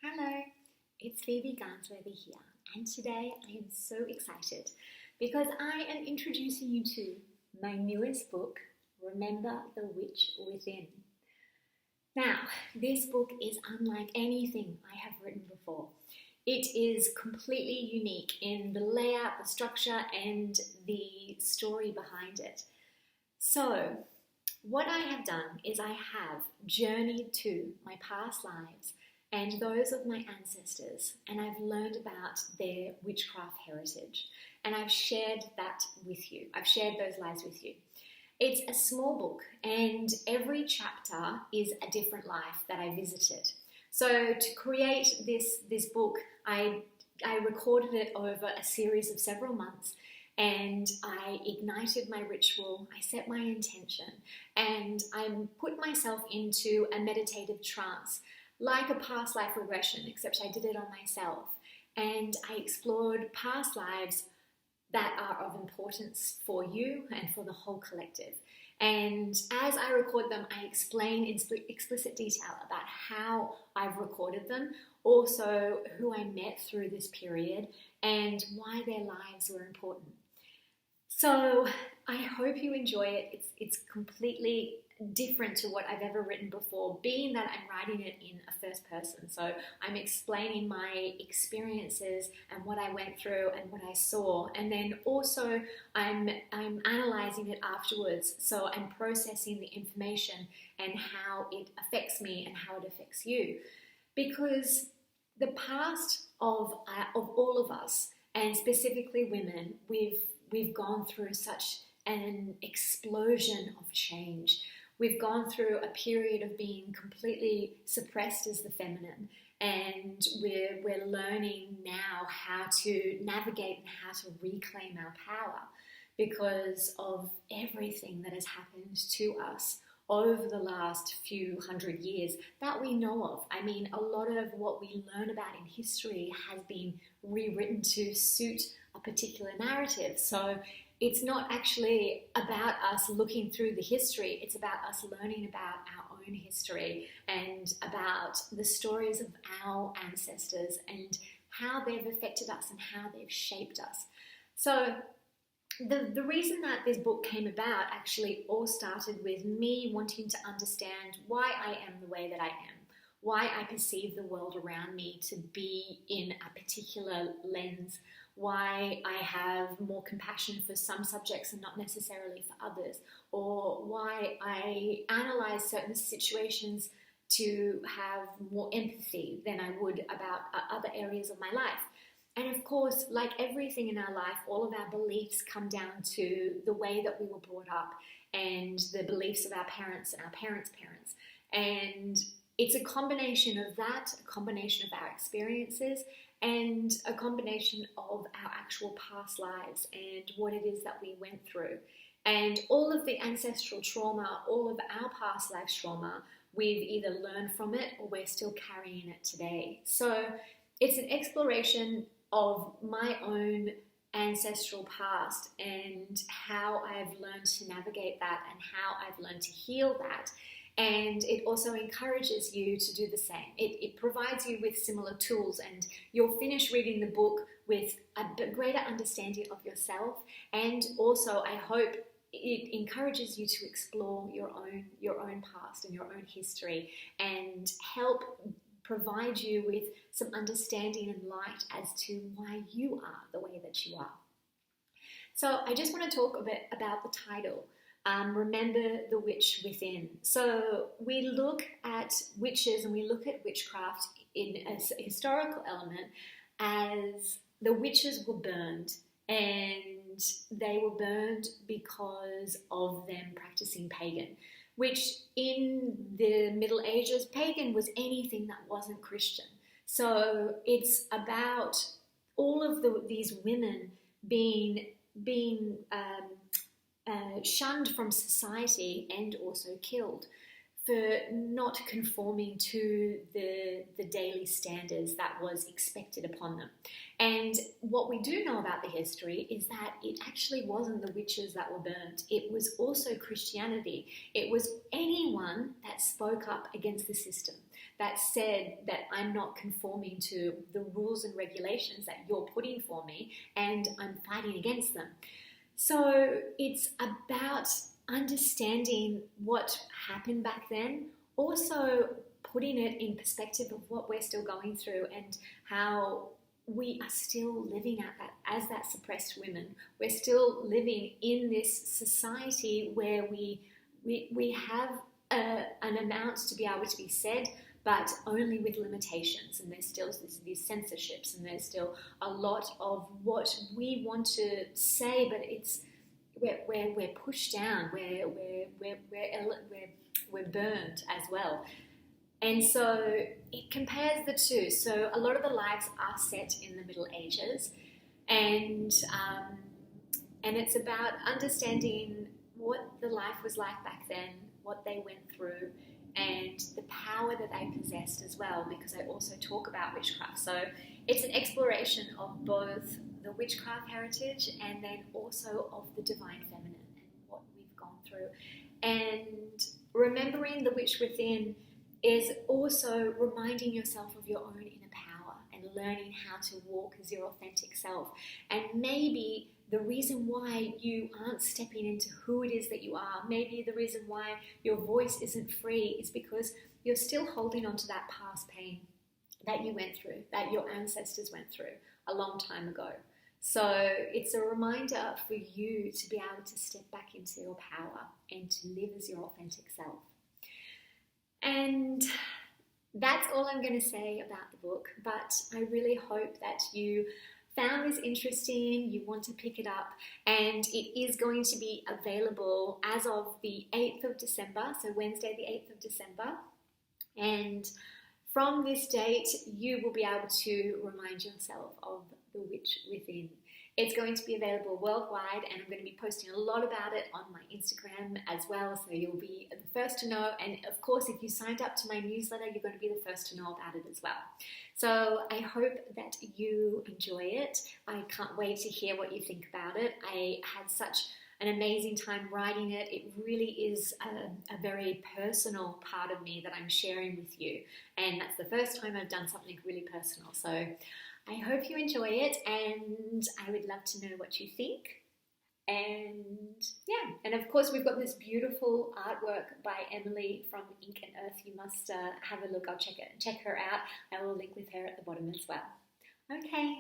Hello, it's Phoebe Garnsworthy here, and today I am so excited because I am introducing you to my newest book, Remember the Witch Within. Now, this book is unlike anything I have written before. It is completely unique in the layout, the structure, and the story behind it. So, what I have done is I have journeyed to my past lives and those of my ancestors, and I've learned about their witchcraft heritage, and I've shared that with you. I've shared those lives with you. It's a small book, and every chapter is a different life that I visited. So to create this book, I recorded it over a series of several months, and I ignited my ritual, I set my intention, and I put myself into a meditative trance, like a past life regression, except I did it on myself. And I explored past lives that are of importance for you and for the whole collective. And as I record them, I explain in explicit detail about how I've recorded them, also who I met through this period, and why their lives were important. So I hope you enjoy it. It's completely different to what I've ever written before, being that I'm writing it in a first person. So I'm explaining my experiences and what I went through and what I saw, and then also I'm analyzing it afterwards. So I'm processing the information and how it affects me and how it affects you, because the past of all of us, and specifically women, we've gone through such an explosion of change. We've gone through a period of being completely suppressed as the feminine, and we're learning now how to navigate and how to reclaim our power because of everything that has happened to us over the last few hundred years that we know of. I mean, a lot of what we learn about in history has been rewritten to suit a particular narrative. So it's not actually about us looking through the history, it's about us learning about our own history and about the stories of our ancestors and how they've affected us and how they've shaped us. So the reason that this book came about actually all started with me wanting to understand why I am the way that I am, why I perceive the world around me to be in a particular lens, why I have more compassion for some subjects and not necessarily for others, or why I analyze certain situations to have more empathy than I would about other areas of my life. And of course, like everything in our life, all of our beliefs come down to the way that we were brought up and the beliefs of our parents and our parents' parents. And it's a combination of that, a combination of our experiences, and a combination of our actual past lives and what it is that we went through. And all of the ancestral trauma, all of our past life trauma, we've either learned from it or we're still carrying it today. So it's an exploration of my own ancestral past and how I've learned to navigate that and how I've learned to heal that. And it also encourages you to do the same. It provides you with similar tools, and you'll finish reading the book with a greater understanding of yourself, and also I hope it encourages you to explore your own past and your own history and help provide you with some understanding and light as to why you are the way that you are. So I just want to talk a bit about the title. Remember the Witch Within. So we look at witches and we look at witchcraft in a historical element as the witches were burned, and they were burned because of them practicing pagan, which in the Middle Ages, pagan was anything that wasn't Christian. So it's about all of these women being shunned from society and also killed for not conforming to the daily standards that was expected upon them. And what we do know about the history is that it actually wasn't the witches that were burned. It was also Christianity. It was anyone that spoke up against the system, that said that I'm not conforming to the rules and regulations that you're putting for me, and I'm fighting against them. So it's about understanding what happened back then, also putting it in perspective of what we're still going through and how we are still living at that as that suppressed women. We're still living in this society where we have an amount to be able to be said, but only with limitations. And there's still these censorships, and there's still a lot of what we want to say, but it's we're pushed down, we're burned as well. And so it compares the two. So a lot of the lives are set in the Middle Ages, and it's about understanding what the life was like back then, what they went through, and the power that they possessed as well, because I also talk about witchcraft. So it's an exploration of both the witchcraft heritage and then also of the divine feminine and what we've gone through. And remembering the witch within is also reminding yourself of your own inner power and learning how to walk as your authentic self. And maybe the reason why you aren't stepping into who it is that you are, maybe the reason why your voice isn't free is because you're still holding on to that past pain that you went through, that your ancestors went through a long time ago. So it's a reminder for you to be able to step back into your power and to live as your authentic self. And that's all I'm going to say about the book, but I really hope that you found this interesting, you want to pick it up, and it is going to be available as of the 8th of December, so Wednesday the 8th of December. And from this date, you will be able to remind yourself of the witch within. It's going to be available worldwide, and I'm going to be posting a lot about it on my Instagram as well, so you'll be the first to know. And of course, if you signed up to my newsletter, you're going to be the first to know about it as well. So I hope that you enjoy it. I can't wait to hear what you think about it. I had such an amazing time writing it. It really is a very personal part of me that I'm sharing with you, and that's the first time I've done something really personal. So I hope you enjoy it, and I would love to know what you think. And yeah, and of course we've got this beautiful artwork by Emily from Ink and Earth. You must have a look. I'll check her out. I will link with her at the bottom as well. Okay,